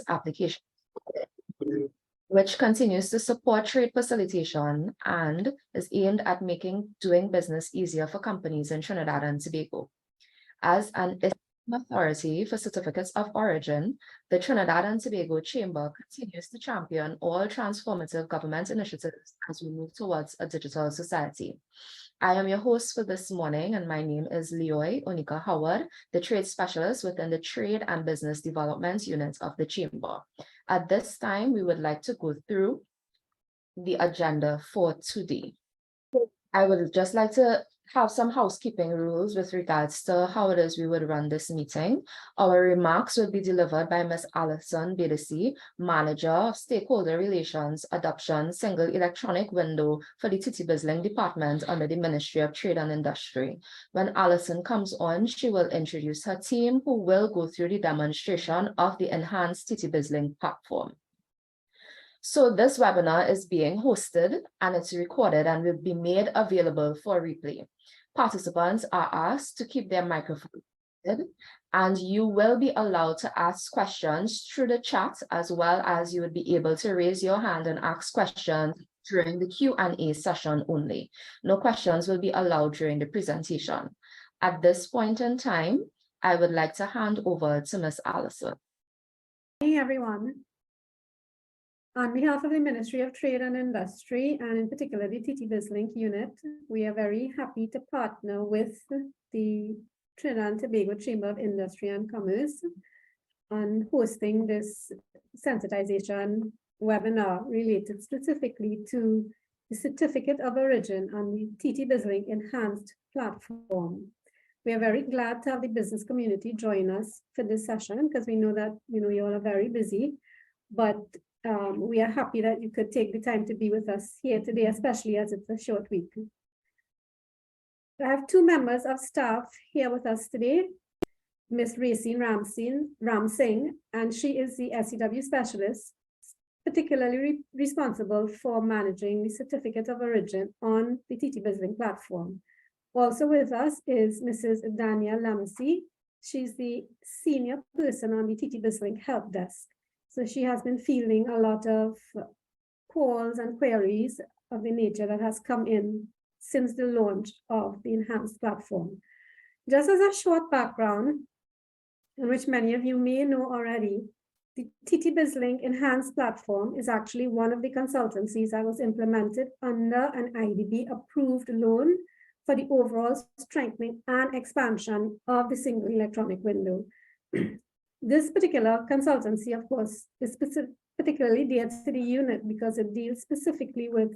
application, which continues to support trade facilitation and is aimed at making doing business easier for companies in Trinidad and Tobago. As an authority for certificates of origin, the Trinidad and Tobago Chamber continues to champion all transformative government initiatives as we move towards a digital society. I am your host for this morning, and my name is Leoy Onika Howard, the trade specialist within the Trade and Business Development Unit of the Chamber. At this time, we would like to go through the agenda for today. I would just like to have some housekeeping rules with regards to how it is we would run this meeting. Our remarks will be delivered by Ms. Alison Bedesi, Manager of Stakeholder Relations, Adoption, Single Electronic Window for the TTBizLink Department under the Ministry of Trade and Industry. When Alison comes on, she will introduce her team, who will go through the demonstration of the enhanced TTBizLink platform. So this webinar is being hosted and it's recorded and will be made available for replay. Participants are asked to keep their microphones muted, and you will be allowed to ask questions through the chat, as well as you would be able to raise your hand and ask questions during the Q&A session only. No questions will be allowed during the presentation. At this point in time, I would like to hand over to Ms. Allison. Hey everyone. On behalf of the Ministry of Trade and Industry, and in particular the TTBizLink unit, we are very happy to partner with the Trinidad and Tobago Chamber of Industry and Commerce on hosting this sensitization webinar related specifically to the Certificate of Origin on the TTBizLink enhanced platform. We are very glad to have the business community join us for this session, because we know that you all are very busy, but we are happy that you could take the time to be with us here today, especially as it's a short week. I have two members of staff here with us today, Ms. Racine Ramsingh, and she is the SEW specialist, particularly responsible for managing the Certificate of Origin on the TTBizLink platform. Also with us is Mrs. Dania Lamasi. She's the senior person on the TTBizLink help desk. So she has been fielding a lot of calls and queries of the nature that has come in since the launch of the enhanced platform. Just as a short background, in which many of you may know already, the TTBizLink enhanced platform is actually one of the consultancies that was implemented under an IDB approved loan for the overall strengthening and expansion of the single electronic window. This particular consultancy, of course, is particularly dear to the unit because it deals specifically with,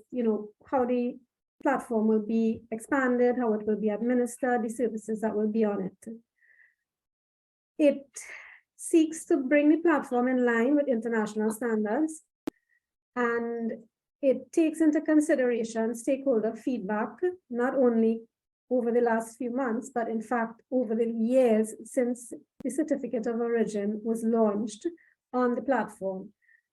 how the platform will be expanded, how it will be administered, the services that will be on it. It seeks to bring the platform in line with international standards, and it takes into consideration stakeholder feedback, not only over the last few months, but in fact, over the years since the Certificate of Origin was launched on the platform.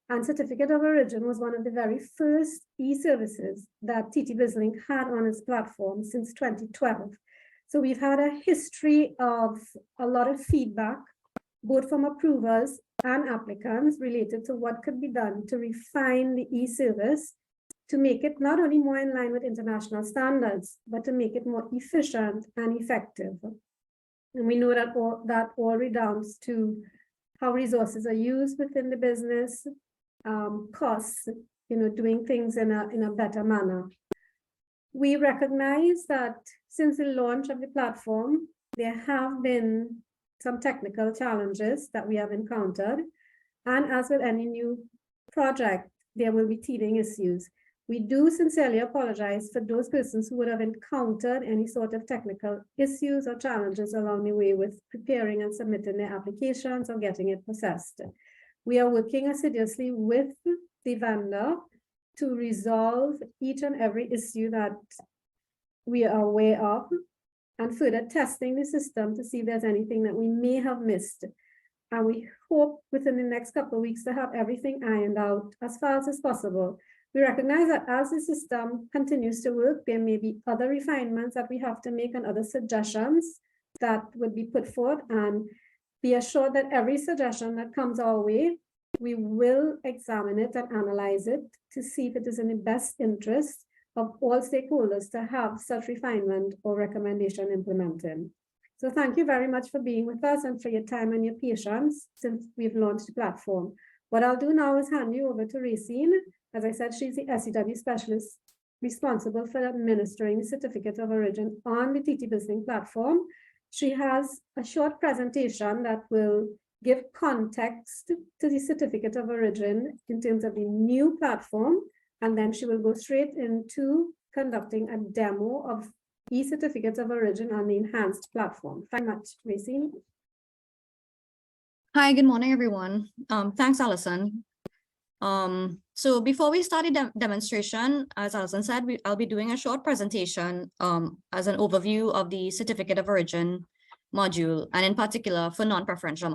And Certificate of Origin was one of the very first e-services that TTBizLink had on its platform since 2012. So we've had a history of a lot of feedback, both from approvers and applicants, related to what could be done to refine the e-service, to make it not only more in line with international standards, but to make it more efficient and effective. And we know that all redounds to how resources are used within the business, costs, doing things in a better manner. We recognize that since the launch of the platform, there have been some technical challenges that we have encountered. And as with any new project, there will be teething issues. We do sincerely apologize for those persons who would have encountered any sort of technical issues or challenges along the way with preparing and submitting their applications or getting it processed. We are working assiduously with the vendor to resolve each and every issue that we are aware of, and further testing the system to see if there's anything that we may have missed. And we hope within the next couple of weeks to have everything ironed out as fast as possible. We recognize that as the system continues to work, there may be other refinements that we have to make and other suggestions that would be put forth, and be assured that every suggestion that comes our way We will examine it and analyze it to see if it is in the best interest of all stakeholders to have such refinement or recommendation implemented. So thank you very much for being with us and for your time and your patience since we've launched the platform. What I'll do now is hand you over to Racine. As I said, she's the SEW specialist responsible for administering the certificate of origin on the TTBizLink platform. She has a short presentation that will give context to the certificate of origin in terms of the new platform, and then she will go straight into conducting a demo of e-certificates of origin on the enhanced platform. Thank you very much, Racine. Hi, good morning, everyone. Thanks, Alison. So before we start the demonstration, as Alison said, I'll be doing a short presentation as an overview of the certificate of origin module, and in particular for non-preferential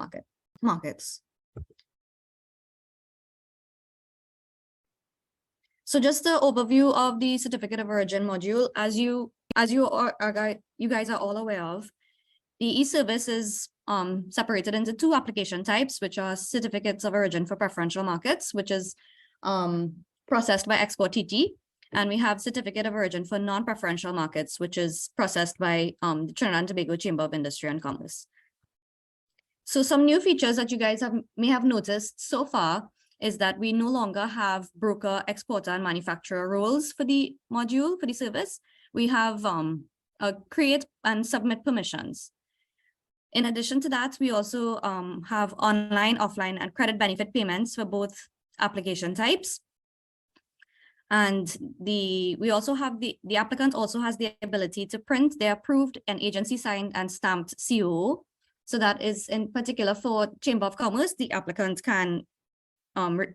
markets. So just the overview of the certificate of origin module, as you guys are all aware of, the e-service is separated into two application types, which are certificates of origin for preferential markets, which is processed by Export TT, and we have certificate of origin for non-preferential markets, which is processed by the Trinidad and Tobago Chamber of Industry and Commerce. So some new features that you guys may have noticed so far is that we no longer have broker, exporter, and manufacturer roles for the module, for the service. We have create and submit permissions. In addition to that, we also have online, offline, and credit benefit payments for both application types. And we also have the applicant also has the ability to print their approved and agency signed and stamped COO. So that is in particular for Chamber of Commerce, the applicant can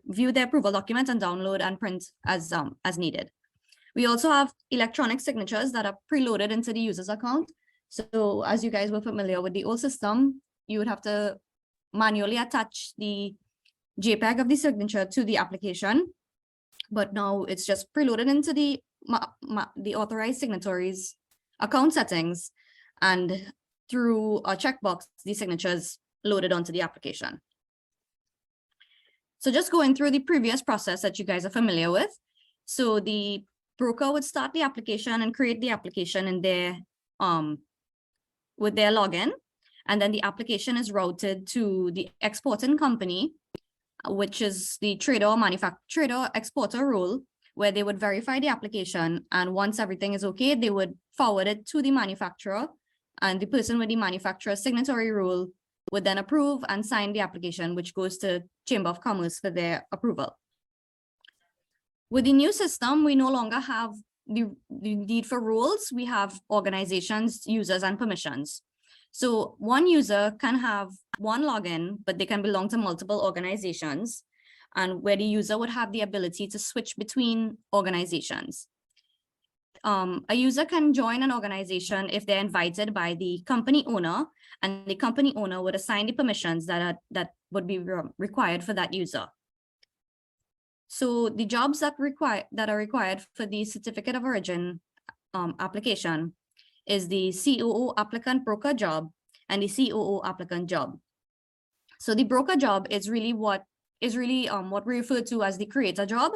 view their approval document and download and print as needed. We also have electronic signatures that are preloaded into the user's account. So as you guys were familiar with the old system, you would have to manually attach the JPEG of the signature to the application. But now it's just preloaded into the authorized signatories account settings, and through a checkbox, the signatures loaded onto the application. So just going through the previous process that you guys are familiar with. So the broker would start the application and create the application in their with their login, and then the application is routed to the exporting company, which is the trader exporter role, where they would verify the application, and once everything is okay, they would forward it to the manufacturer, and the person with the manufacturer's signatory role would then approve and sign the application, which goes to Chamber of Commerce for their approval. With the new system, we no longer have the need for roles. We have organizations, users, and permissions. So one user can have one login, but they can belong to multiple organizations, and where the user would have the ability to switch between organizations. A user can join an organization if they're invited by the company owner, and the company owner would assign the permissions that would be required for that user. So the jobs that are required for the certificate of origin application is the COO applicant broker job and the COO applicant job. So the broker job is really what we refer to as the creator job,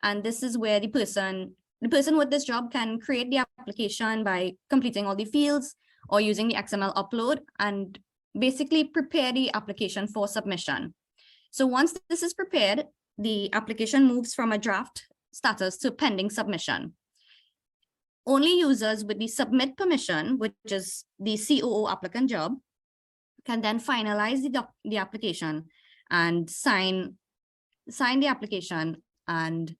and this is where the person with this job can create the application by completing all the fields or using the XML upload and basically prepare the application for submission. So once this is prepared, the application moves from a draft status to pending submission. Only users with the submit permission, which is the COO applicant job, can then finalize the application and sign the application and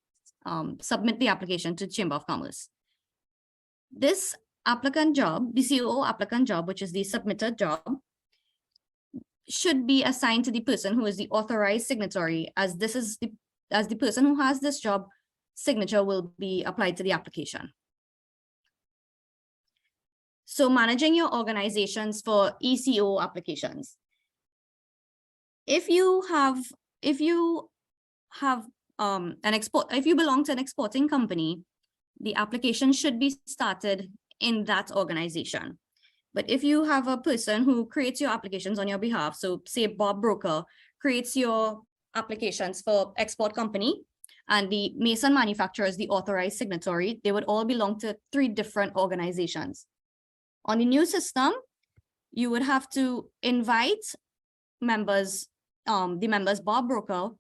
submit the application to Chamber of Commerce. This applicant job, the COO applicant job, which is the submitted job, should be assigned to the person who is the authorized signatory, as the person who has this job signature will be applied to the application. So managing your organizations for ECO applications. If you belong to an exporting company, the application should be started in that organization. But if you have a person who creates your applications on your behalf, so say Bob Broker creates your applications for export company, and the mason manufacturer is the authorized signatory. They would all belong to 3 different organizations. On the new system, you would have to invite members, the members bar broker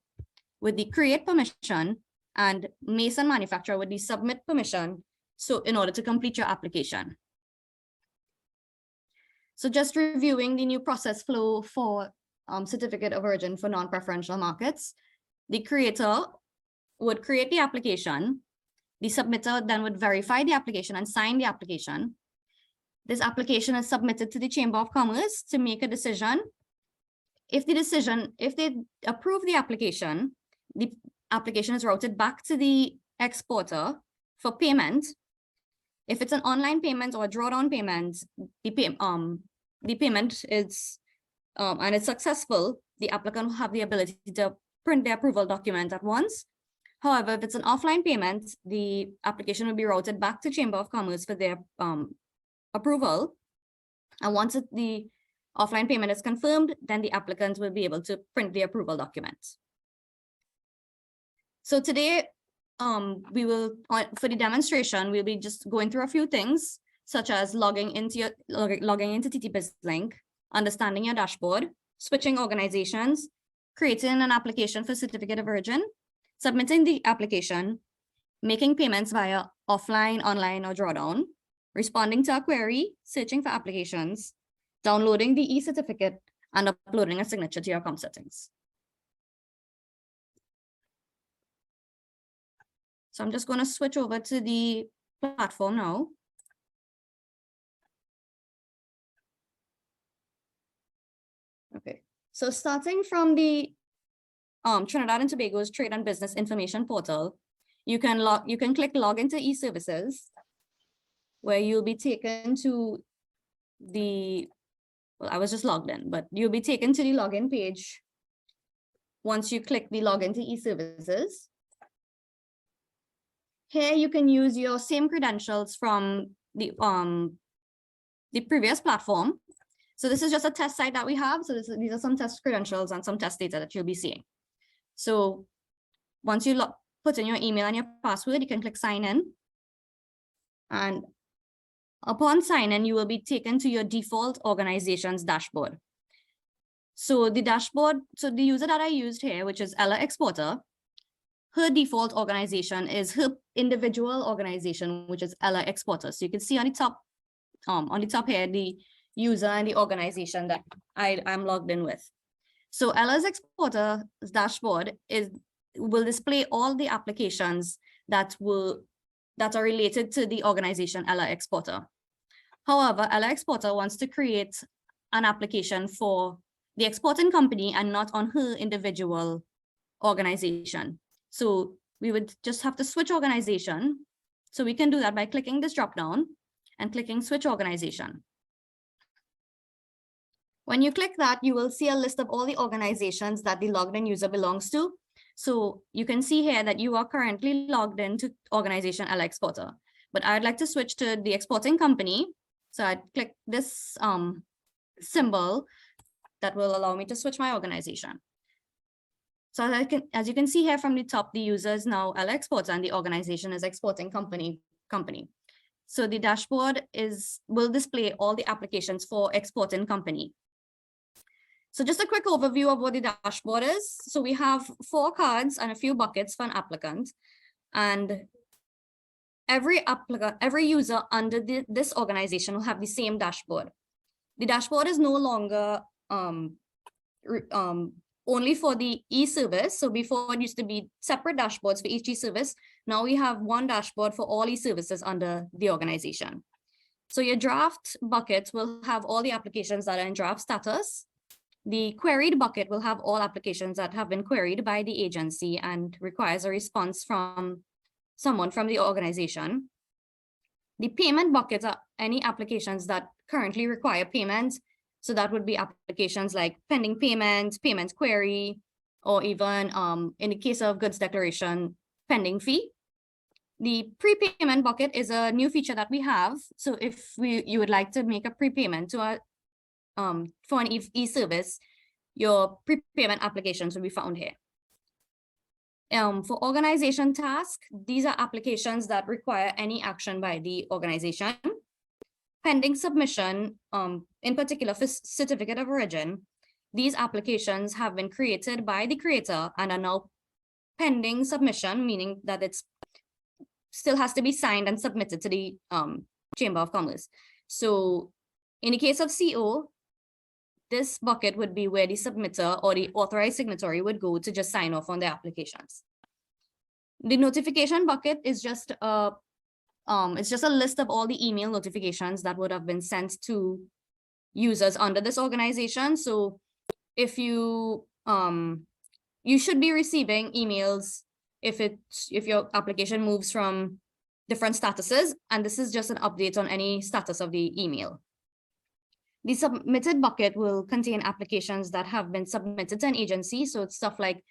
with the create permission and mason manufacturer with the submit permission. So in order to complete your application. So just reviewing the new process flow for certificate of origin for non-preferential markets, the creator would create the application. The submitter then would verify the application and sign the application. This application is submitted to the Chamber of Commerce to make a decision. If they approve the application is routed back to the exporter for payment. If it's an online payment or a drawdown payment, the payment is and it's successful, the applicant will have the ability to print the approval document at once. However, if it's an offline payment, the application will be routed back to Chamber of Commerce for their approval. And once the offline payment is confirmed, then the applicant will be able to print the approval document. So today, we will, for the demonstration, we'll be just going through a few things, such as logging into TTBizLink, understanding your dashboard, switching organizations, creating an application for certificate of origin, submitting the application, making payments via offline, online, or drawdown, responding to a query, searching for applications, downloading the e-certificate, and uploading a signature to your account settings. So I'm just going to switch over to the platform now. Okay, so starting from the Trinidad and Tobago's Trade and Business Information Portal, you can click Log into e-services, where you'll be taken to the, well, I was just logged in, but you'll be taken to the login page once you click the Log into e-services. Here you can use your same credentials from the previous platform. So this is just a test site that we have. So these are some test credentials and some test data that you'll be seeing. So once you put in your email and your password, you can click sign in. And upon sign in, you will be taken to your default organization's dashboard. So the dashboard, so the user that I used here, which is Ella Exporter, her default organization is her individual organization, which is Ella Exporter. So you can see on the top here, the user and the organization that I'm logged in with. So Ella's Exporter's dashboard will display all the applications that are related to the organization Ella Exporter. However, Ella Exporter wants to create an application for the exporting company and not on her individual organization. So we would just have to switch organization. So we can do that by clicking this drop down and clicking switch organization. When you click that, you will see a list of all the organizations that the logged in user belongs to. So you can see here that you are currently logged into organization Ella Exporter, but I'd like to switch to the exporting company. So I'd click this symbol that will allow me to switch my organization. So as you can see here from the top, the user is now Ella Exporter and the organization is exporting company. So the dashboard will display all the applications for exporting company. So just a quick overview of what the dashboard is. So we have 4 cards and a few buckets for an applicant. And every user under this organization will have the same dashboard. The dashboard is no longer only for the e-service. So before it used to be separate dashboards for each e-service. Now we have one dashboard for all e-services under the organization. So your draft bucket will have all the applications that are in draft status. The queried bucket will have all applications that have been queried by the agency and requires a response from someone from the organization. The payment buckets are any applications that currently require payment. So that would be applications like pending payment, payment query, or even in the case of goods declaration, pending fee. The prepayment bucket is a new feature that we have. So if you would like to make a prepayment to for an e-service, your prepayment applications will be found here. For organization task, these are applications that require any action by the organization. Pending submission, in particular for certificate of origin, these applications have been created by the creator and are now pending submission, meaning that it's still has to be signed and submitted to the Chamber of Commerce. So in the case of CO, this bucket would be where the submitter or the authorized signatory would go to just sign off on the applications. The notification bucket is just it's just a list of all the email notifications that would have been sent to users under this organization. So if you you should be receiving emails if your application moves from different statuses, and this is just an update on any status of the email. The submitted bucket will contain applications that have been submitted to an agency. So it's stuff like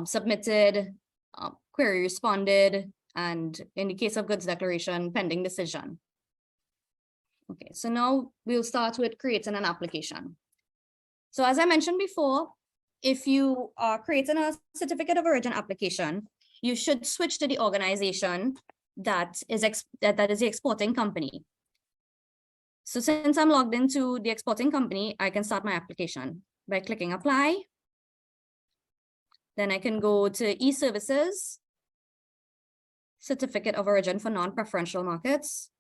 submitted, query responded, and in the case of goods declaration, pending decision. Okay, so now we'll start with creating an application. So as I mentioned before, if you are creating a certificate of origin application, you should switch to the organization that is the exporting company. So since I'm logged into the exporting company, I can start my application by clicking apply. Then I can go to e-services, certificate of origin for non-preferential markets.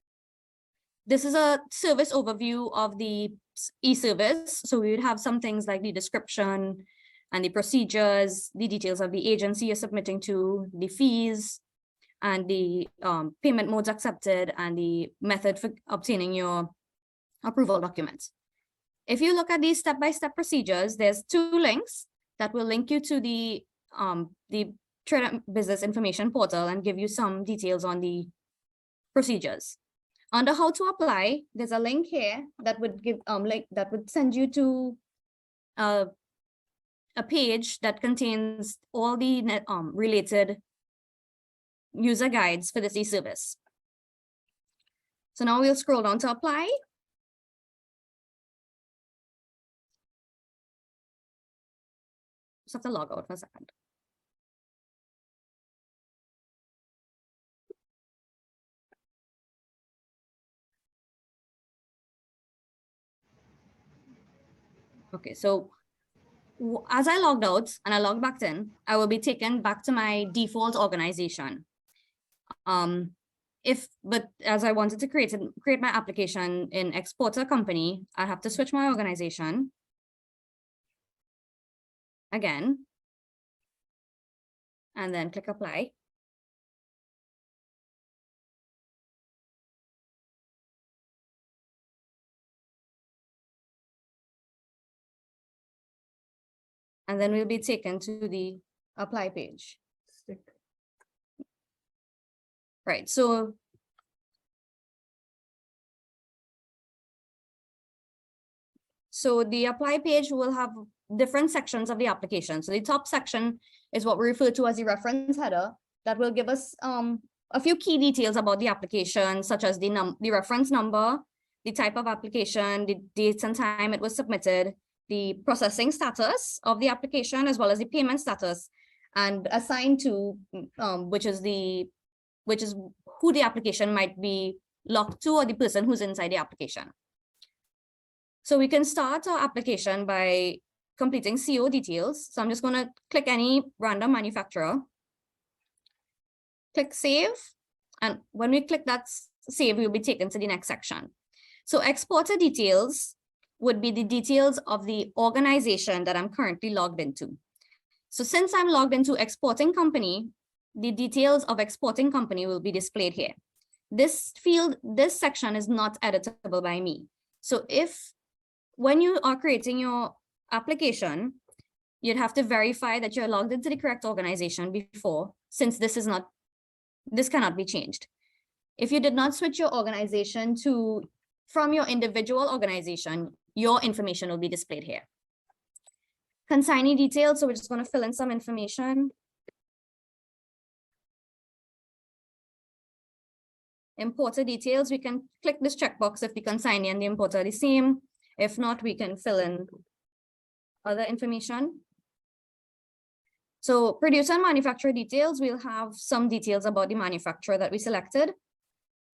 This is a service overview of the e-service. So we would have some things like the description and the procedures, the details of the agency you're submitting to, the fees, and the payment modes accepted, and the method for obtaining your approval documents. If you look at these step-by-step procedures, there's 2 links that will link you to the Trade and Business Information Portal and give you some details on the procedures. Under how to apply, there's a link here that would give that would send you to a page that contains all the related user guides for this e-service. So now we'll scroll down to apply. Just have to log out for a second. Okay, so as I logged out and I logged back in, I will be taken back to my default organization. But as I wanted to create my application in exporter company, I have to switch my organization again, and then click apply. And then we'll be taken to the apply page. Right, so the apply page will have different sections of the application. So the top section is what we refer to as the reference header that will give us a few key details about the application, such as the reference number, the type of application, the date and time it was submitted, the processing status of the application, as well as the payment status, and assigned to which is who the application might be locked to, or the person who's inside the application. So we can start our application by completing CO details. So I'm just going to click any random manufacturer, click save, and when we click that save, we'll be taken to the next section. So exporter details would be the details of the organization that I'm currently logged into. So since I'm logged into exporting company, the details of exporting company will be displayed here. This section is not editable by me. So when you are creating your application, you'd have to verify that you're logged into the correct organization before, since this cannot be changed. If you did not switch your organization from your individual organization, your information will be displayed here. Consignee details, so we're just going to fill in some information. Importer details, we can click this checkbox if the consignee and the importer are the same. If not, we can fill in other information. So producer and manufacturer details, we'll have some details about the manufacturer that we selected.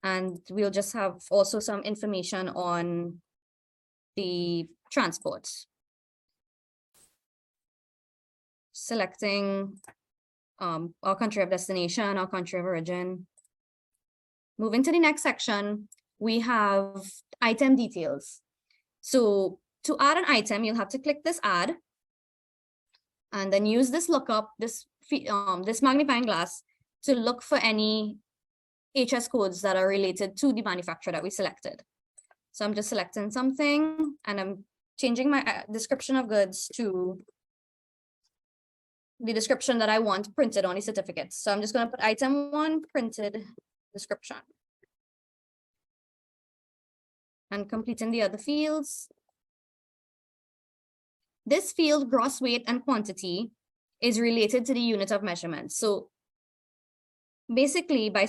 And we'll just have also some information on the transport. Selecting our country of destination, our country of origin. Moving to the next section, we have item details. So to add an item, you'll have to click this add and then use this lookup, this magnifying glass to look for any HS codes that are related to the manufacturer that we selected. So I'm just selecting something and I'm changing my description of goods to the description that I want printed on the certificate. So I'm just going to put item 1 printed description. And completing the other fields. This field, gross weight and quantity, is related to the unit of measurement. So basically by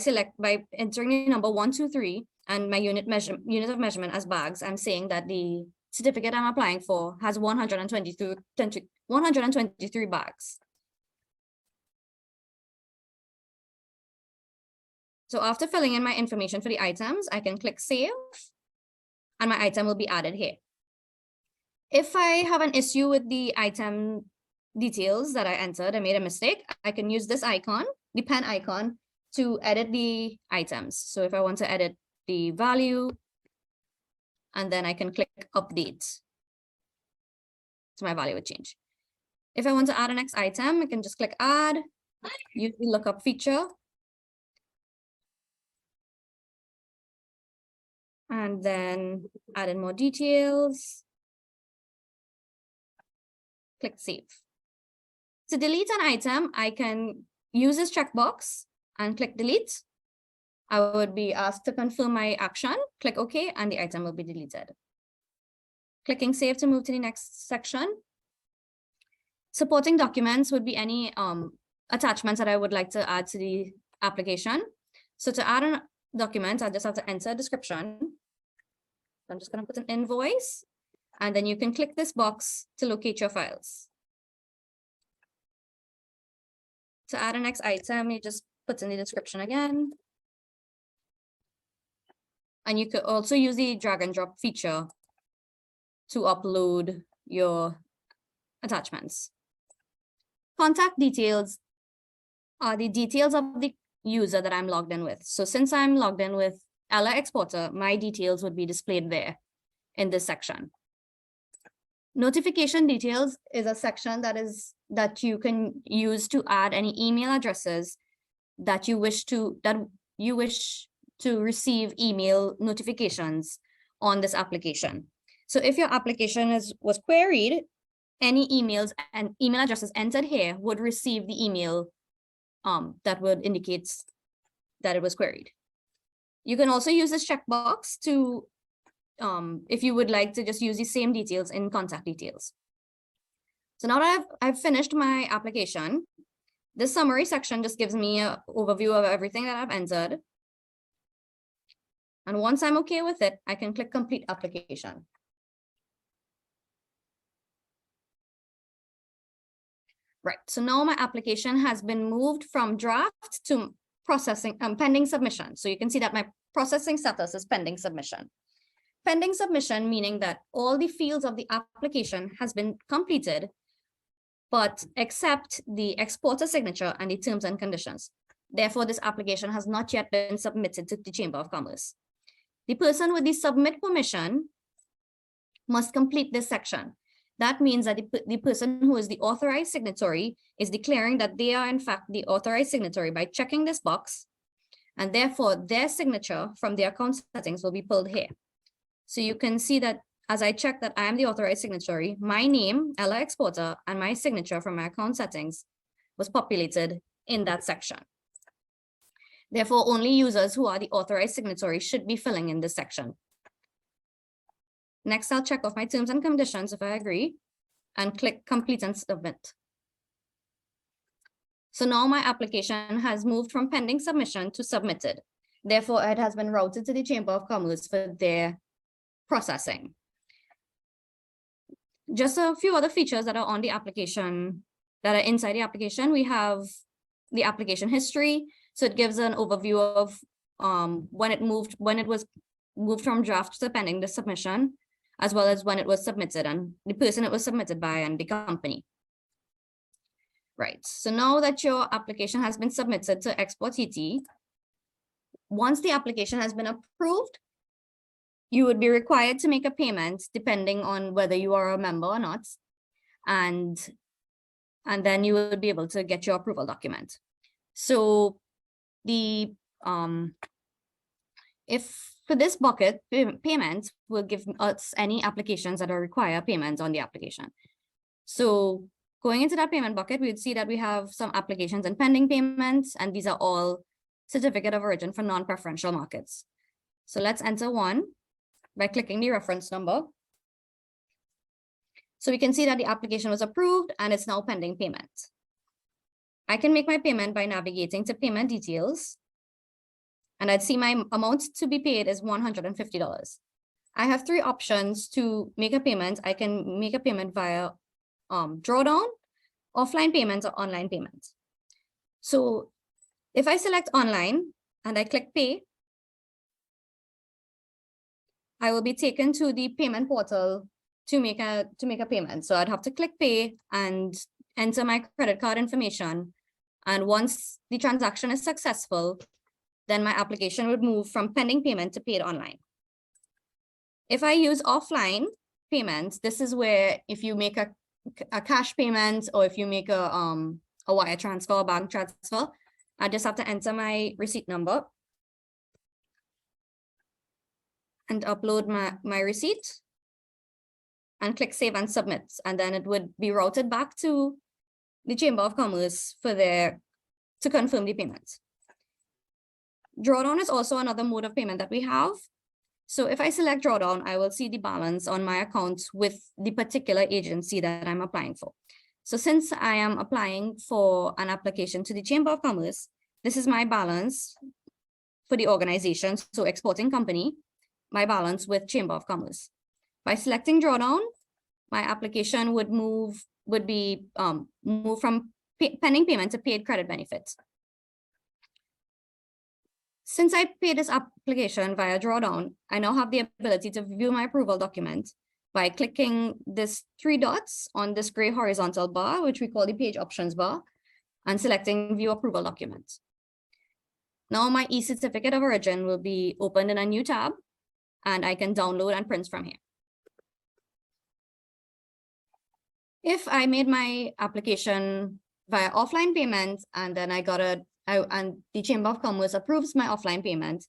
entering the number 1, 2, 3 and my unit of measurement as bags, I'm saying that the certificate I'm applying for has 123 bags. So after filling in my information for the items, I can click save and my item will be added here. If I have an issue with the item details that I entered, I made a mistake, I can use this icon, the pen icon, to edit the items. So if I want to edit the value, and then I can click update. So my value would change. If I want to add a next item, I can just click add, use the lookup feature. And then add in more details. Click save. To delete an item, I can use this checkbox and click delete. I would be asked to confirm my action, click OK, and the item will be deleted. Clicking save to move to the next section. Supporting documents would be any attachments that I would like to add to the application. So to add a document, I just have to enter a description. I'm just going to put an invoice, and then you can click this box to locate your files. To add a next item, you just put in the description again. And you could also use the drag and drop feature to upload your attachments. Contact details are the details of the user that I'm logged in with. So since I'm logged in with Ella Exporter, my details would be displayed there in this section. Notification details is a section that you can use to add any email addresses that you wish to receive email notifications on this application. So if your application was queried, any emails and email addresses entered here would receive the email that would indicate that it was queried. You can also use this checkbox to if you would like to just use the same details in contact details. So now that I've finished my application, this summary section just gives me an overview of everything that I've entered. And once I'm okay with it, I can click complete application. Right, so now my application has been moved from draft to processing, pending submission. So you can see that my processing status is pending submission. Pending submission meaning that all the fields of the application has been completed, but except the exporter signature and the terms and conditions. Therefore, this application has not yet been submitted to the Chamber of Commerce. The person with the submit permission must complete this section. That means that the person who is the authorized signatory is declaring that they are in fact the authorized signatory by checking this box, and therefore their signature from the account settings will be pulled here. So you can see that as I check that I am the authorized signatory, my name, Ella Exporter, and my signature from my account settings was populated in that section. Therefore, only users who are the authorized signatory should be filling in this section. Next, I'll check off my terms and conditions if I agree and click complete and submit. So now my application has moved from pending submission to submitted. Therefore, it has been routed to the Chamber of Commerce for their processing. Just a few other features that are on the application that are inside the application. We have the application history. So it gives an overview of when it was moved from draft to pending the submission, as well as when it was submitted and the person it was submitted by and the company. Right, so now that your application has been submitted to Export TT, once the application has been approved, you would be required to make a payment depending on whether you are a member or not. And then you will be able to get your approval document. So the if for this bucket, payment will give us any applications that require payment on the application. So going into that payment bucket, we would see that we have some applications and pending payments, and these are all certificate of origin for non-preferential markets. So let's enter one by clicking the reference number. So we can see that the application was approved and it's now pending payment. I can make my payment by navigating to payment details. And I'd see my amount to be paid is $150. I have three options to make a payment. I can make a payment via drawdown, offline payments, or online payments. So if I select online and I click pay, I will be taken to the payment portal to make a payment. So I'd have to click pay and enter my credit card information. And once the transaction is successful, then my application would move from pending payment to paid online. If I use offline payments, this is where if you make a cash payment or if you make a wire transfer or bank transfer, I just have to enter my receipt number and upload my receipt and click save and submit. And then it would be routed back to the Chamber of Commerce to confirm the payment. Drawdown is also another mode of payment that we have. So if I select drawdown, I will see the balance on my account with the particular agency that I'm applying for. So since I am applying for an application to the Chamber of Commerce, this is my balance for the organization, so exporting company, my balance with Chamber of Commerce. By selecting drawdown, my application would move from pending payment to paid credit benefits. Since I paid this application via drawdown, I now have the ability to view my approval document by clicking this three dots on this gray horizontal bar, which we call the page options bar, and selecting view approval document. Now my e-certificate of origin will be opened in a new tab, and I can download and print from here. If I made my application via offline payment and then and the Chamber of Commerce approves my offline payment,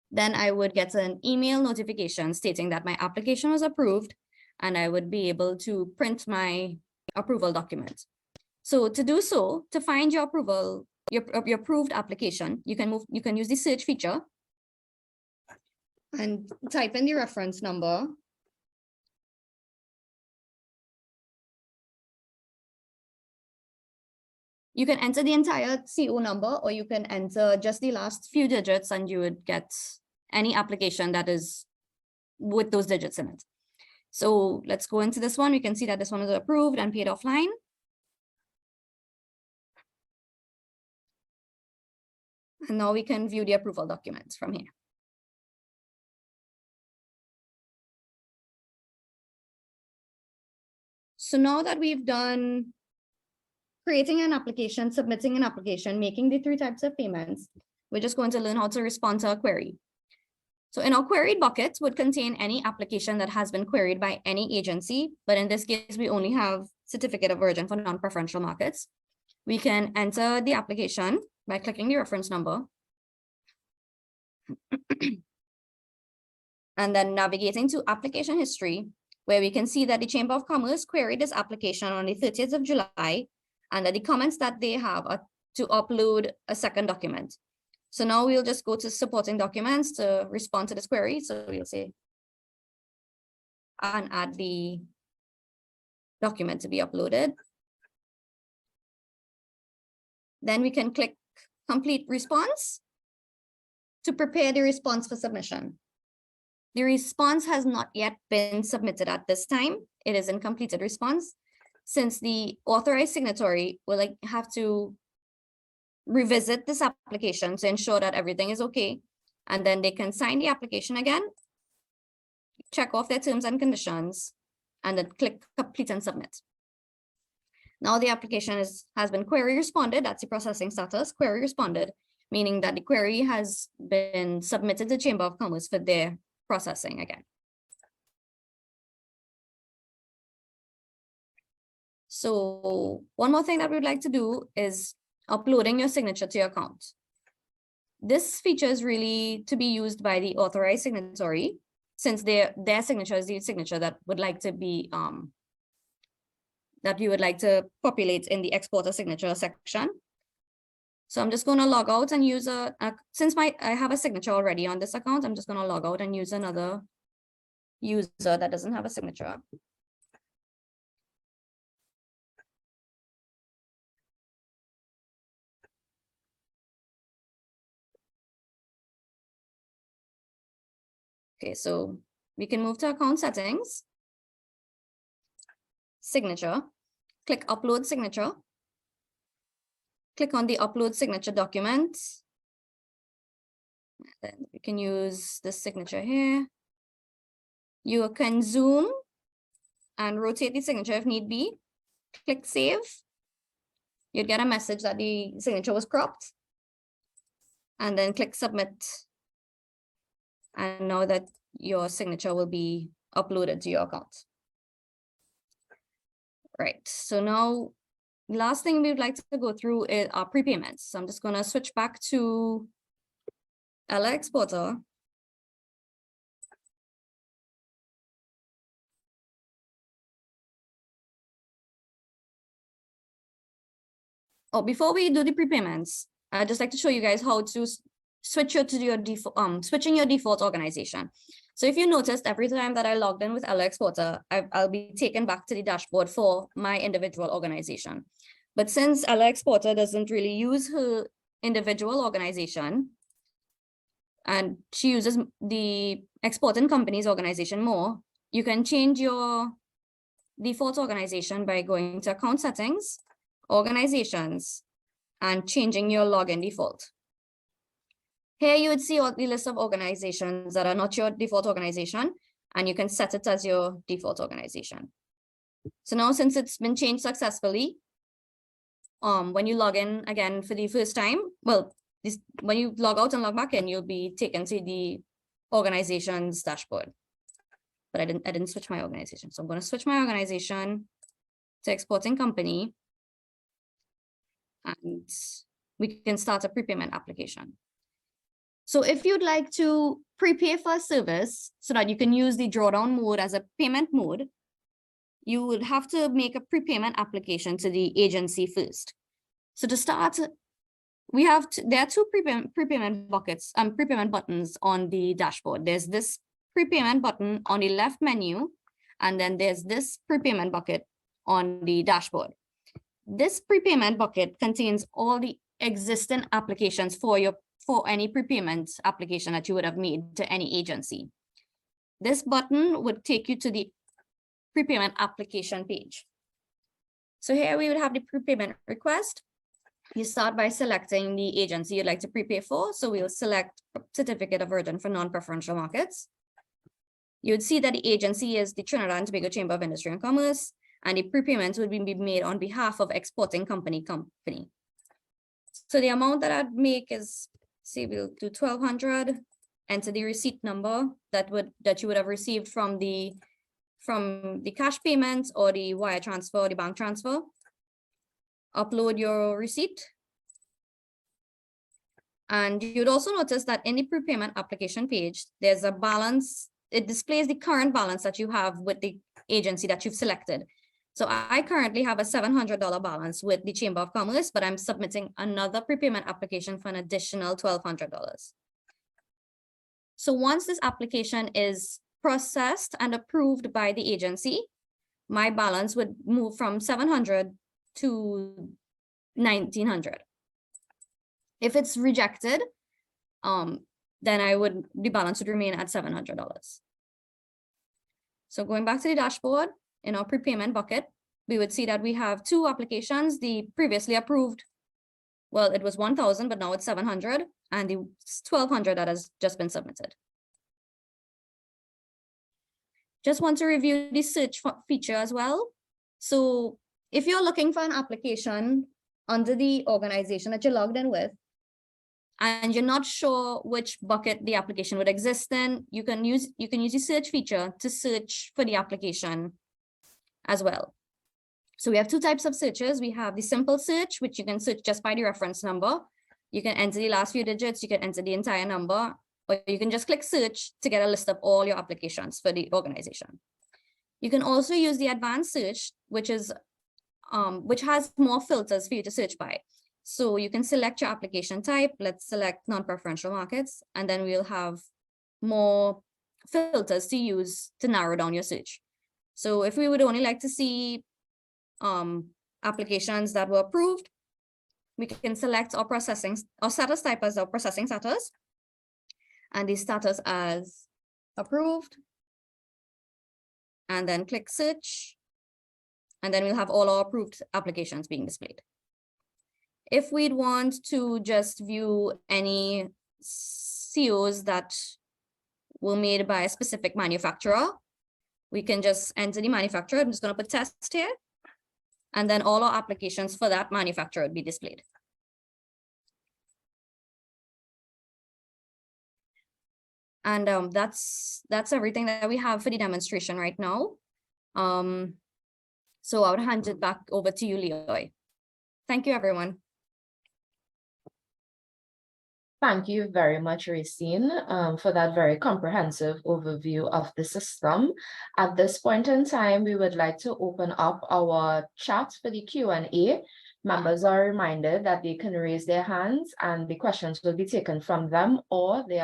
then I would get an email notification stating that my application was approved, and I would be able to print my approval document. So to do so, to find your approval, your approved application, you can use the search feature and type in the reference number. You can enter the entire CO number, or you can enter just the last few digits and you would get any application that is with those digits in it. So let's go into this one. We can see that this one is approved and paid offline. And now we can view the approval documents from here. So now that we've done creating an application, submitting an application, making the three types of payments, we're just going to learn how to respond to a query. So in our queried bucket would contain any application that has been queried by any agency, but in this case, we only have certificate of origin for non-preferential markets. We can enter the application by clicking the reference number and then navigating to application history, where we can see that the Chamber of Commerce queried this application on the 30th of July, and that the comments that they have are to upload a second document. So now we'll just go to supporting documents to respond to this query. So we'll say, and add the document to be uploaded. Then we can click complete response to prepare the response for submission. The response has not yet been submitted at this time. It is in completed response. since the authorized signatory will have to revisit this application to ensure that everything is okay. And then they can sign the application again, check off their terms and conditions, and then click complete and submit. Now the application has been query responded. That's the processing status, query responded, meaning that the query has been submitted to Chamber of Commerce for their processing again. So one more thing that we'd like to do is uploading your signature to your account. This feature is really to be used by the authorized signatory, since their signature is the signature that would like to be that you would like to populate in the exporter signature section. So I'm just going to log out and use since I have a signature already on this account, I'm just going to log out and use another user that doesn't have a signature. Okay, so we can move to account settings, signature, click upload signature, click on the upload signature document. Then we can use this signature here. You can zoom and rotate the signature if need be. Click save. You'd get a message that the signature was cropped. And then click submit. And know that your signature will be uploaded to your account. Right, so now last thing we would like to go through is our prepayments. So I'm just going to switch back to Ella Exporter. Oh, before we do the prepayments, I'd just like to show you guys how to switch to your default, switching your default organization. So if you noticed, every time that I logged in with Ella Exporter, I'll be taken back to the dashboard for my individual organization. But since Ella Exporter doesn't really use her individual organization, and she uses the exporting company's organization more, you can change your default organization by going to account settings, organizations, and changing your login default. Here you would see all the list of organizations that are not your default organization, and you can set it as your default organization. So now, since it's been changed successfully, when you log in again for the first time, well, when you log out and log back in, you'll be taken to the organization's dashboard. But I didn't switch my organization. So I'm going to switch my organization to exporting company, and we can start a prepayment application. So if you'd like to prepay for a service so that you can use the drawdown mode as a payment mode, you would have to make a prepayment application to the agency first. So to start, there are two prepayment buckets and prepayment buttons on the dashboard. There's this prepayment button on the left menu, and then there's this prepayment bucket on the dashboard. This prepayment bucket contains all the existing applications for any prepayment application that you would have made to any agency. This button would take you to the prepayment application page. So here we would have the prepayment request. You start by selecting the agency you'd like to prepay for. So we'll select certificate of origin for non-preferential markets. You would see that the agency is the Trinidad and Tobago Chamber of Industry and Commerce, and the prepayments would be made on behalf of exporting company. So the amount that I'd make is, say we'll do 1,200, enter the receipt number that you would have received from the cash payment or the wire transfer or the bank transfer. Upload your receipt. And you'd also notice that in the prepayment application page, there's a balance. It displays the current balance that you have with the agency that you've selected. So I currently have a $700 balance with the Chamber of Commerce, but I'm submitting another prepayment application for an additional $1,200. So once this application is processed and approved by the agency, my balance would move from 700 to 1,900. If it's rejected, then the balance would remain at $700. So going back to the dashboard, in our prepayment bucket, we would see that we have 2 applications, the previously approved, well, it was 1,000, but now it's 700, and the 1,200 that has just been submitted. Just want to review the search feature as well. So if you're looking for an application under the organization that you're logged in with, and you're not sure which bucket the application would exist in, you can use the search feature to search for the application as well. So we have 2 types of searches. We have the simple search, which you can search just by the reference number. You can enter the last few digits, you can enter the entire number, or you can just click search to get a list of all your applications for the organization. You can also use the advanced search, which has more filters for you to search by. So you can select your application type. Let's select non-preferential markets, and then we'll have more filters to use to narrow down your search. So if we would only like to see applications that were approved, we can select our processing or status type as our processing status, and the status as approved, and then click search, and then we'll have all our approved applications being displayed. If we'd want to just view any COs that were made by a specific manufacturer, we can just enter the manufacturer. I'm just going to put test here, and then all our applications for that manufacturer would be displayed. And that's everything that we have for the demonstration right now. So I would hand it back over to you, Leoy. Thank you, everyone. Thank you very much, Racine, for that very comprehensive overview of the system. At this point in time, we would like to open up our chat for the Q&A. Members are reminded that they can raise their hands and the questions will be taken from them, or they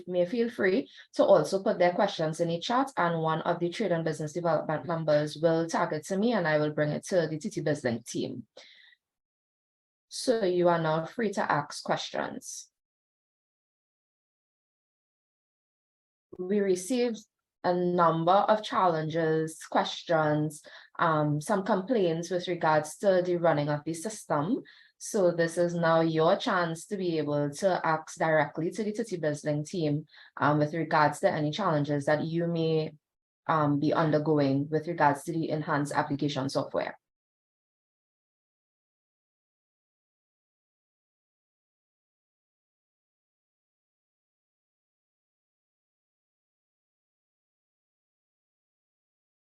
may feel free to also put their questions in the chat, and one of the Trade and Business Development members will tag it to me and I will bring it to the TTBizLink team. So you are now free to ask questions. We received a number of challenges, questions, some complaints with regards to the running of the system. So this is now your chance to be able to ask directly to the TTBizLink team with regards to any challenges that you may be undergoing with regards to the enhanced application software.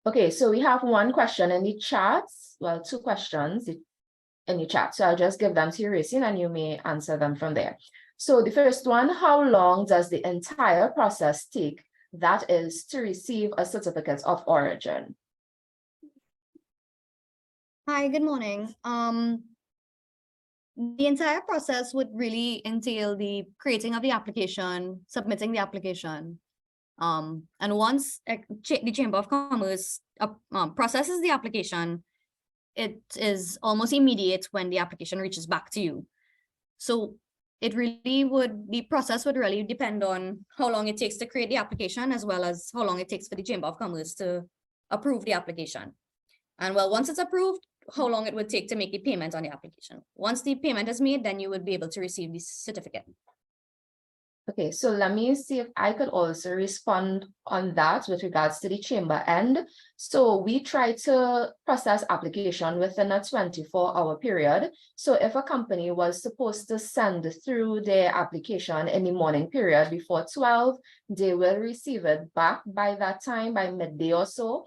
Okay, so we have one question in the chat. Well, 2 questions in the chat. So I'll just give them to you, Racine, and you may answer them from there. So the first one, how long does the entire process take, that is, to receive a certificate of origin? Hi, good morning. The entire process would really entail the creating of the application, submitting the application. And once the Chamber of Commerce processes the application, it is almost immediate when the application reaches back to you. So the process would really depend on how long it takes to create the application, as well as how long it takes for the Chamber of Commerce to approve the application. And well, once it's approved, how long it would take to make the payment on the application. Once the payment is made, then you would be able to receive the certificate. Okay, so let me see if I could also respond on that with regards to the chamber end. So we try to process application within a 24-hour period. So if a company was supposed to send through their application in the morning period before 12, they will receive it back by that time, by midday or so,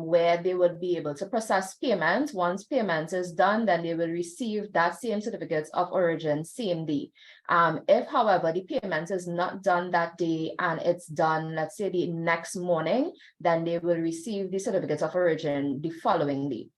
where they would be able to process payment. Once payment is done, then they will receive that same certificate of origin same day. If, however, the payment is not done that day and it's done, let's say, the next morning, then they will receive the certificate of origin the following day.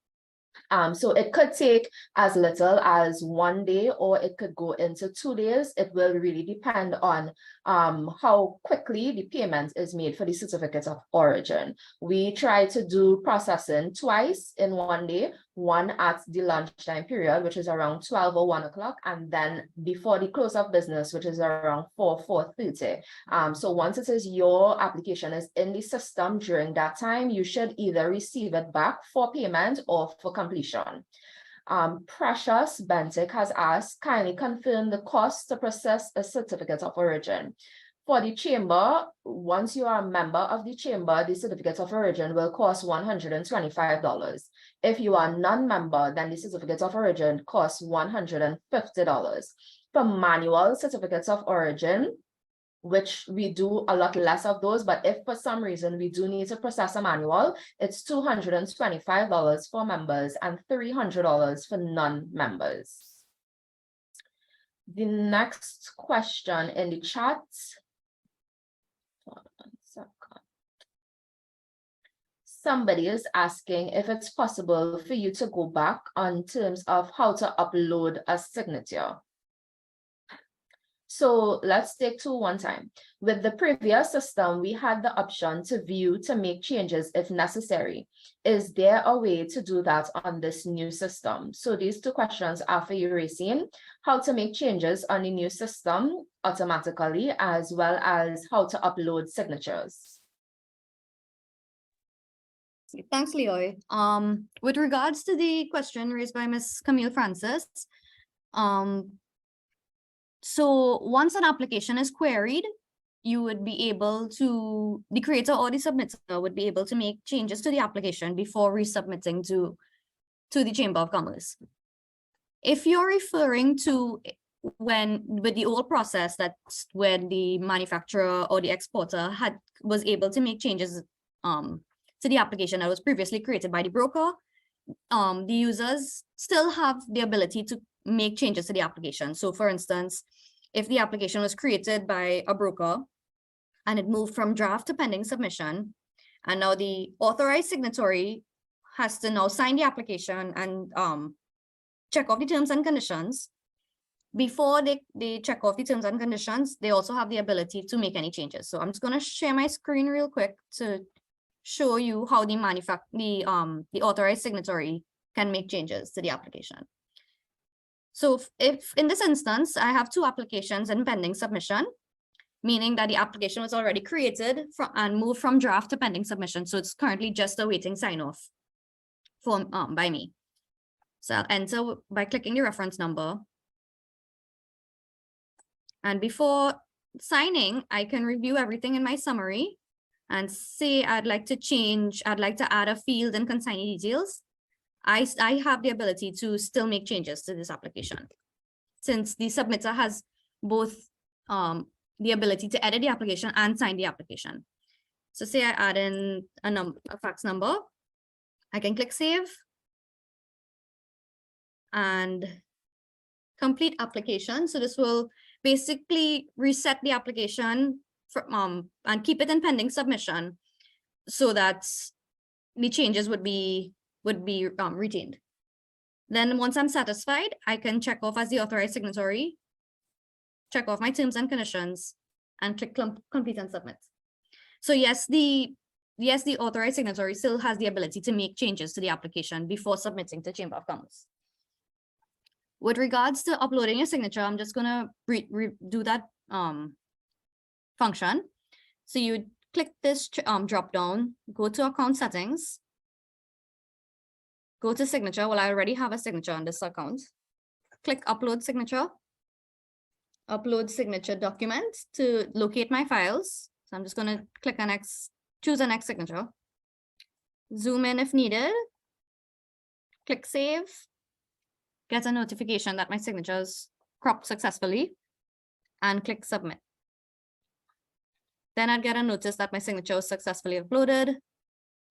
So it could take as little as 1 day, or it could go into 2 days. It will really depend on how quickly the payment is made for the certificate of origin. We try to do processing twice in 1 day. one at the lunchtime period, which is around 12 or 1 o'clock, and then before the close of business, which is around 4:30. So once it is your application is in the system during that time, you should either receive it back for payment or for completion. Precious Bentic has asked, kindly confirm the cost to process a certificate of origin. For the chamber, once you are a member of the chamber, the certificate of origin will cost $125. If you are non-member, then the certificate of origin costs $150. For manual certificates of origin, which we do a lot less of those, but if for some reason we do need to process a manual, it's $225 for members and $300 for non-members. The next question in the chat. Somebody is asking if it's possible for you to go back on terms of how to upload a signature. So let's take two one time. With the previous system, we had the option to view to make changes if necessary. Is there a way to do that on this new system? So these two questions are for you, Racine. How to make changes on the new system automatically, as well as how to upload signatures. Thanks, Leoy. With regards to the question raised by Ms. Camille Francis, so once an application is queried, you would be able to, the creator or the submitter would be able to make changes to the application before resubmitting to the Chamber of Commerce. If you're referring to with the old process, that's when the manufacturer or the exporter was able to make changes to the application that was previously created by the broker, the users still have the ability to make changes to the application. So for instance, if the application was created by a broker and it moved from draft to pending submission, and now the authorized signatory has to now sign the application and check off the terms and conditions. Before they check off the terms and conditions, they also have the ability to make any changes. So I'm just going to share my screen real quick to show you how the authorized signatory can make changes to the application. So if in this instance, I have two applications in pending submission, meaning that the application was already created and moved from draft to pending submission. So it's currently just awaiting sign off by me. So I'll enter by clicking the reference number. And before signing, I can review everything in my summary and say I'd like to add a field and consignee details. I have the ability to still make changes to this application, since the submitter has both the ability to edit the application and sign the application. So say I add in a fax number, I can click save and complete application. So this will basically reset the application and keep it in pending submission so that the changes would be retained. Then once I'm satisfied, I can check off as the authorized signatory, check off my terms and conditions, and click complete and submit. So yes, the authorized signatory still has the ability to make changes to the application before submitting to Chamber of Commerce. With regards to uploading a signature, I'm just gonna do that function. So you click this drop down, go to account settings, go to signature. Well, I already have a signature on this account. Click upload signature document to locate my files. So I'm just going to click on choose a next signature. Zoom in if needed. Click save. Get a notification that my signature is cropped successfully and click submit. Then I'd get a notice that my signature was successfully uploaded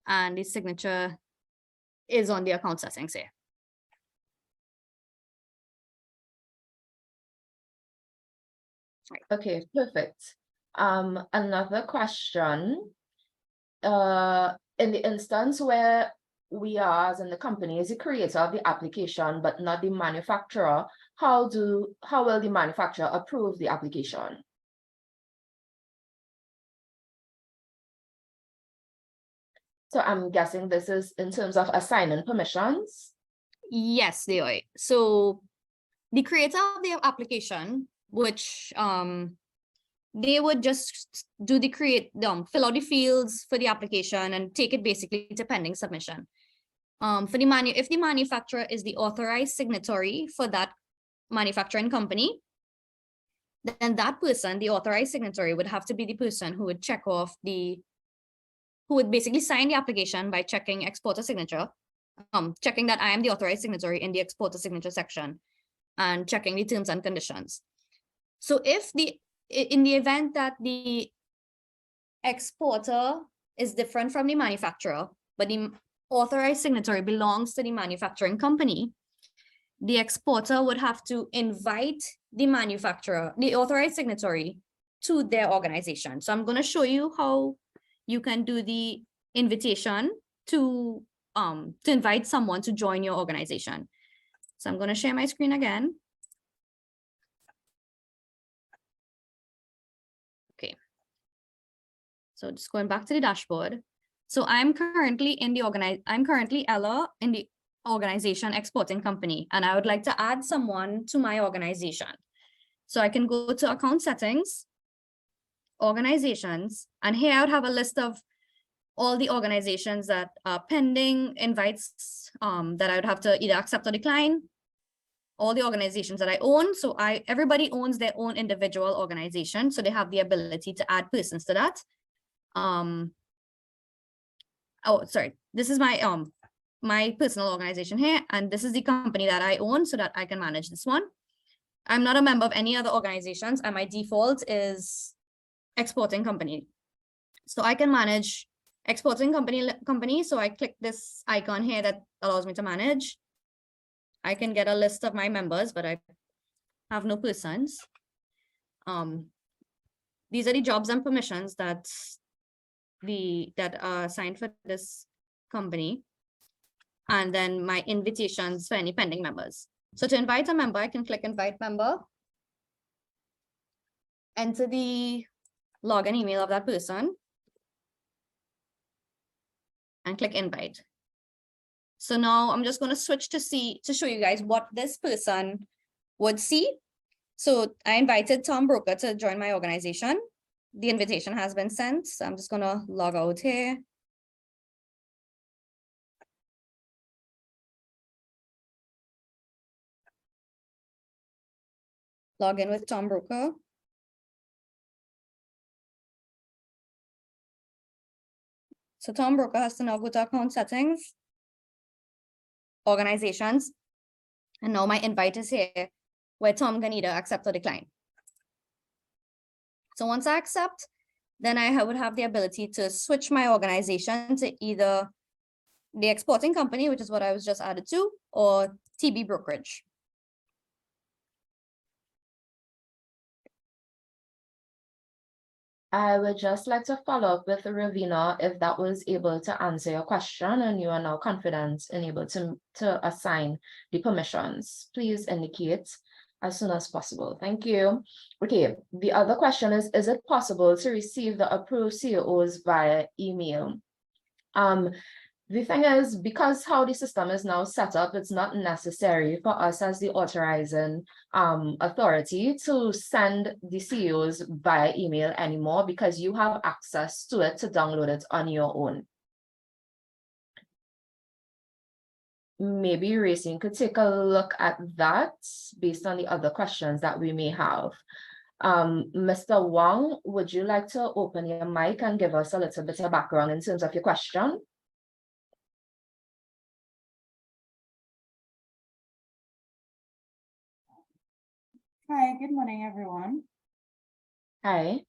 and the signature is on the account settings here. Okay, perfect. Another question. In the instance where we are, as in the company, is the creator of the application, but not the manufacturer, how will the manufacturer approve the application? So I'm guessing this is in terms of assigning permissions. Yes, they are. So the creator of the application, which they would just do the fill out the fields for the application and take it basically to pending submission. For the if the manufacturer is the authorized signatory for that manufacturing company, then that person, the authorized signatory, would have to be the person who would check off who would basically sign the application by checking exporter signature, checking that I am the authorized signatory in the exporter signature section, and checking the terms and conditions. So if in the event that the exporter is different from the manufacturer, but the authorized signatory belongs to the manufacturing company, the exporter would have to invite the manufacturer, the authorized signatory, to their organization. So I'm going to show you how you can do the invitation to invite someone to join your organization. So I'm going to share my screen again. Okay. So just going back to the dashboard. So I'm currently Ella in the organization exporting company, and I would like to add someone to my organization. So I can go to account settings, organizations, and here I would have a list of all the organizations that are pending invites that I would have to either accept or decline. All the organizations that I own. So everybody owns their own individual organization, so they have the ability to add persons to that. Oh, sorry, this is my personal organization here, and this is the company that I own, so that I can manage this one. I'm not a member of any other organizations, and my default is exporting company. So I can manage exporting company. So I click this icon here that allows me to manage. I can get a list of my members, but I have no persons. These are the jobs and permissions that are assigned for this company. And then my invitations for any pending members. So to invite a member, I can click invite member, enter the login email of that person, and click invite. So now I'm just going to switch to show you guys what this person would see. So I invited Tom Broker to join my organization. The invitation has been sent. So I'm just going to log out here. Log in with Tom Broker. So Tom Broker has to now go to account settings, organizations, and now my invite is here where Tom can either accept or decline. So once I accept, then I would have the ability to switch my organization to either the exporting company, which is what I was just added to, or TB brokerage. I would just like to follow up with Ravina if that was able to answer your question and you are now confident and able to assign the permissions. Please indicate as soon as possible. Thank you. Okay, the other question is it possible to receive the approved COs via email? The thing is, because how the system is now set up, it's not necessary for us as the authorizing authority to send the COs via email anymore, because you have access to it to download it on your own. Maybe Racing could take a look at that based on the other questions that we may have. Mr. Wong, would you like to open your mic and give us a little bit of background in terms of your question? Hi, good morning, everyone. Hi.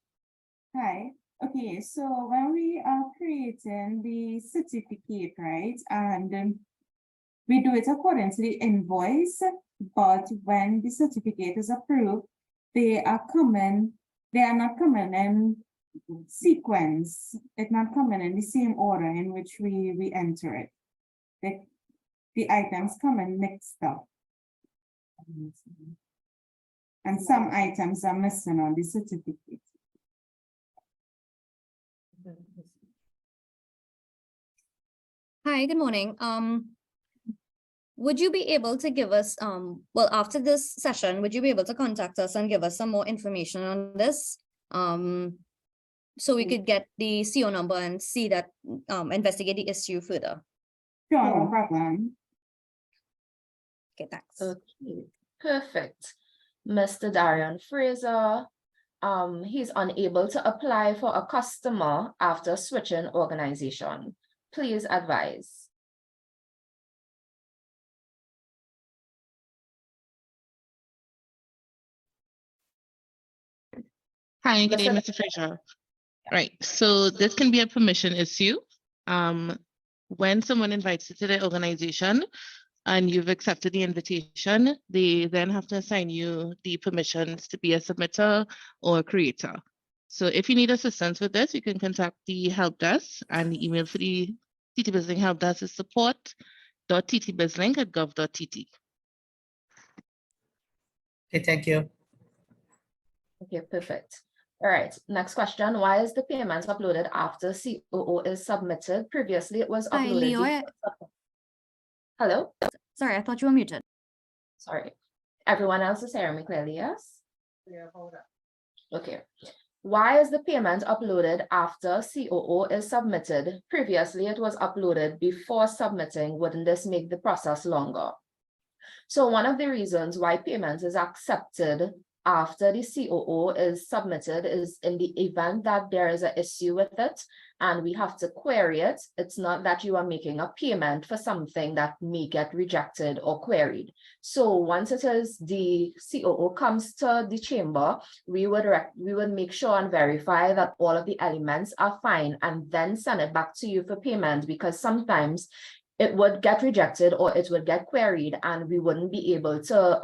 Hi. Okay, so when we are creating the certificate, right, and we do it according to the invoice, but when the certificate is approved, they are not coming in sequence. It's not coming in the same order in which we enter it. The items come in mixed up. And some items are missing on the certificate. Hi, good morning. would you be able to give us, well, after this session, would you be able to contact us and give us some more information on this? So we could get the CO number and see that, investigate the issue further. Sure, no problem. Okay, thanks. Okay, perfect. Mr. Darian Fraser, he's unable to apply for a customer after switching organization. Please advise. Hi, good day, Listen- Mr. Fraser. Right, so this can be a permission issue. When someone invites you to the organization and you've accepted the invitation, they then have to assign you the permissions to be a submitter or creator. So if you need assistance with this, you can contact the help desk, and the email for the TTBizLink help desk is support.ttbizlink@gov.tt. Okay, thank you. Okay, perfect. All right, next question. Why is the payment uploaded after COO is submitted? Previously, it was Hi, uploaded. Leo, before- Hello? Sorry, I thought you were muted. Sorry. Everyone else is hearing me clearly, yes? Yeah, hold on. Okay. Why is the payment uploaded after COO is submitted? Previously, it was uploaded before submitting. Wouldn't this make the process longer? So one of the reasons why payment is accepted after the COO is submitted is in the event that there is an issue with it and we have to query it. It's not that you are making a payment for something that may get rejected or queried. So once it is the COO comes to the chamber, we would make sure and verify that all of the elements are fine and then send it back to you for payment, because sometimes it would get rejected or it would get queried and we wouldn't be able to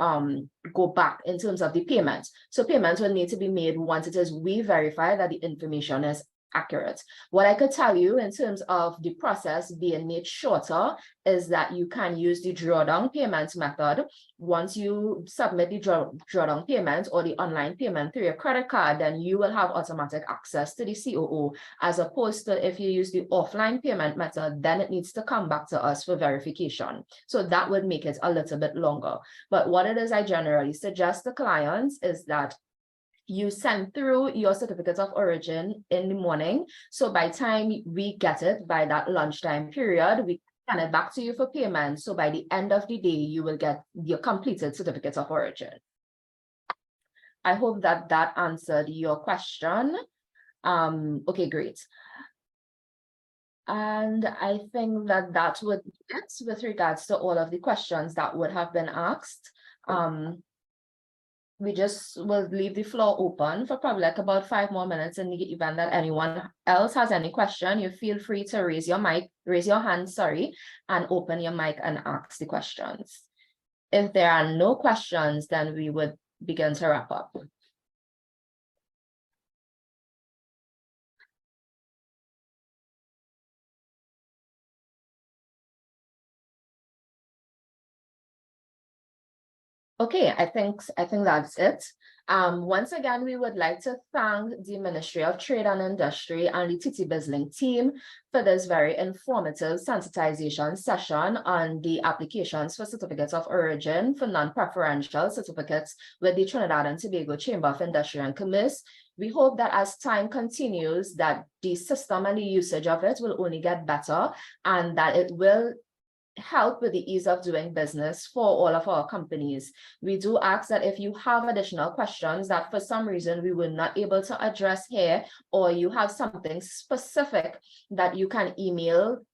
go back in terms of the payment. So payments will need to be made once it is we verify that the information is accurate. What I could tell you in terms of the process being made shorter is that you can use the drawdown payment method. Once you submit the drawdown payment or the online payment through your credit card, then you will have automatic access to the COO, as opposed to if you use the offline payment method, then it needs to come back to us for verification. So that would make it a little bit longer. But what it is I generally suggest to clients is that you send through your certificate of origin in the morning. So by the time we get it, by that lunchtime period, we send it back to you for payment. So by the end of the day, you will get your completed certificate of origin. I hope that that answered your question. Okay, great. And I think that that would be it with regards to all of the questions that would have been asked. We just will leave the floor open for probably like about 5 more minutes in the event that anyone else has any question. You feel free to raise your hand, and open your mic and ask the questions. If there are no questions, then we would begin to wrap up. Okay, I think that's it. Once again, we would like to thank the Ministry of Trade and Industry and the TTBizLink team for this very informative sensitization session on the applications for certificates of origin for non-preferential certificates with the Trinidad and Tobago Chamber of Industry and Commerce. We hope that as time continues, that the system and the usage of it will only get better, and that it will help with the ease of doing business for all of our companies. We do ask that if you have additional questions that for some reason we were not able to address here, or you have something specific, that you can email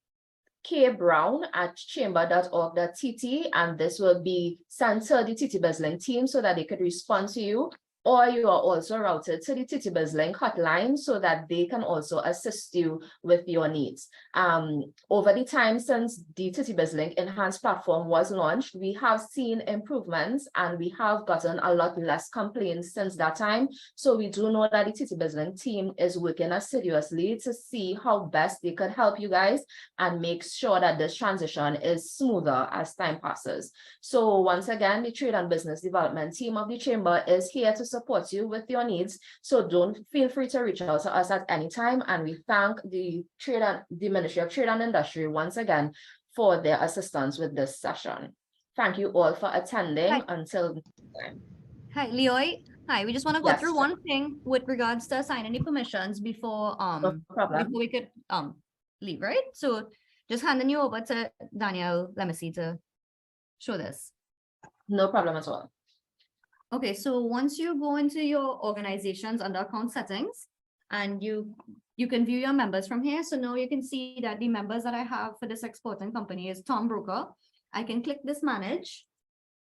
kbrown@chamber.org.tt, and this will be sent to the TTBizLink team so that they could respond to you. Or you are also routed to the TTBizLink hotline so that they can also assist you with your needs. Over the time since the TTBizLink enhanced platform was launched, we have seen improvements and we have gotten a lot less complaints since that time. So we do know that the TTBizLink team is working assiduously to see how best they could help you guys and make sure that this transition is smoother as time passes. So once again, the Trade and Business Development team of the Chamber is here to support you with your needs. So don't feel free to reach out to us at any time. And we thank the Ministry of Trade and Industry once again for their assistance with this session. thank you all for attending Hi. until. Hi, Leoy. Hi, we just want to go Yes, through sure. one thing with regards to assigning the permissions before No problem. we could leave, right? So just handing you over to Danielle Lemessy to show this. No problem at all. Okay, so once you go into your organizations under account settings and you can view your members from here. So now you can see that the members that I have for this exporting company is Tom Broker. I can click this manage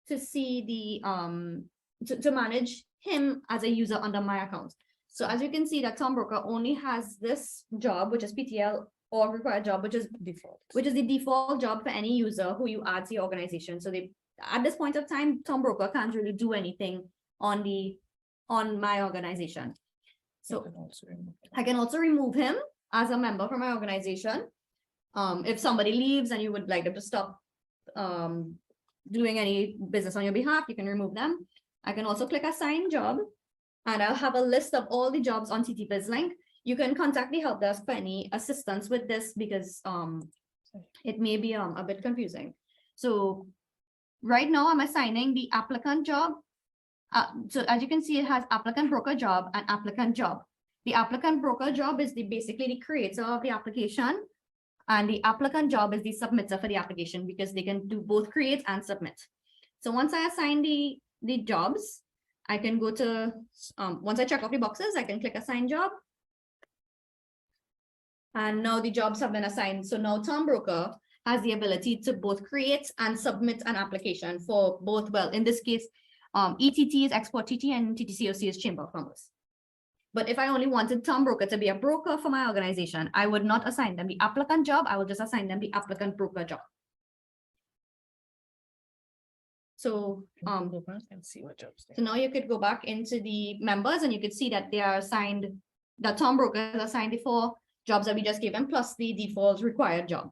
to see the to manage him as a user under my account. So as you can see that Tom Broker only has this job, which is PTL or required job, which is the default job for any user who you add to your organization. So at this point of time, Tom Broker can't really do anything on my organization. So I can also remove him as a member from my organization. If somebody leaves and you would like them to stop doing any business on your behalf, you can remove them. I can also click assign job and I'll have a list of all the jobs on TTBizLink. You can contact the help desk for any assistance with this because it may be a bit confusing. So right now I'm assigning the applicant job. So as you can see, it has applicant broker job and applicant job. The applicant broker job is basically the creator of the application, and the applicant job is the submitter for the application because they can do both create and submit. So once I assign the jobs, I can go to, once I check off the boxes, I can click assign job. And now the jobs have been assigned. So now Tom Broker has the ability to both create and submit an application for both, well, in this case, ETT is Export TT and TTCOC is Chamber of Commerce. But if I only wanted Tom Broker to be a broker for my organization, I would not assign them the applicant job. I would just assign them the applicant broker job. So, And see what jobs so now you could go back into the members and you could see that they are assigned, that Tom Broker is assigned the 4 jobs that we just gave him plus the default required job.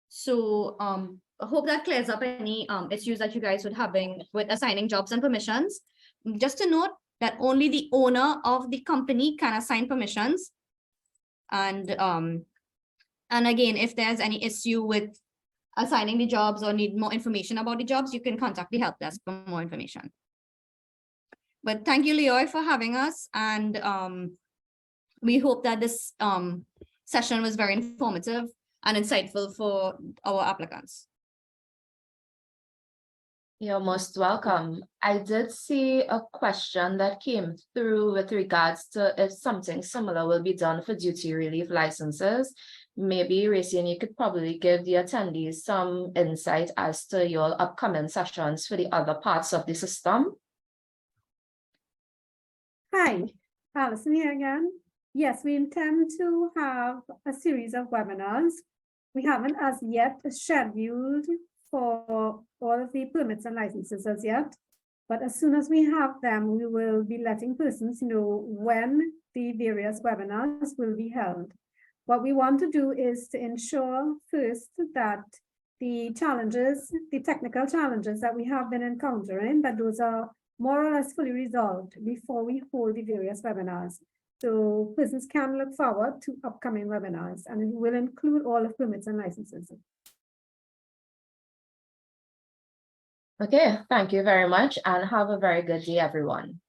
So, I hope that clears up any issues that you guys would having with assigning jobs and permissions. Just to note that only the owner of the company can assign permissions. And again, if there's any issue with assigning the jobs or need more information about the jobs, you can contact the help desk for more information. But thank you, Leoy, for having us. And we hope that this session was very informative and insightful for our applicants. You're most welcome. I did see a question that came through with regards to if something similar will be done for duty relief licenses. Maybe, Racine, you could probably give the attendees some insight as to your upcoming sessions for the other parts of the system. Hi, Alison here again. Yes, we intend to have a series of webinars. We haven't as yet scheduled for all of the permits and licenses as yet, but as soon as we have them, we will be letting persons know when the various webinars will be held. What we want to do is to ensure first that the challenges, the technical challenges that we have been encountering, that those are more or less fully resolved before we hold the various webinars. So persons can look forward to upcoming webinars, and it will include all of permits and licenses. Okay, thank you very much and have a very good day, everyone.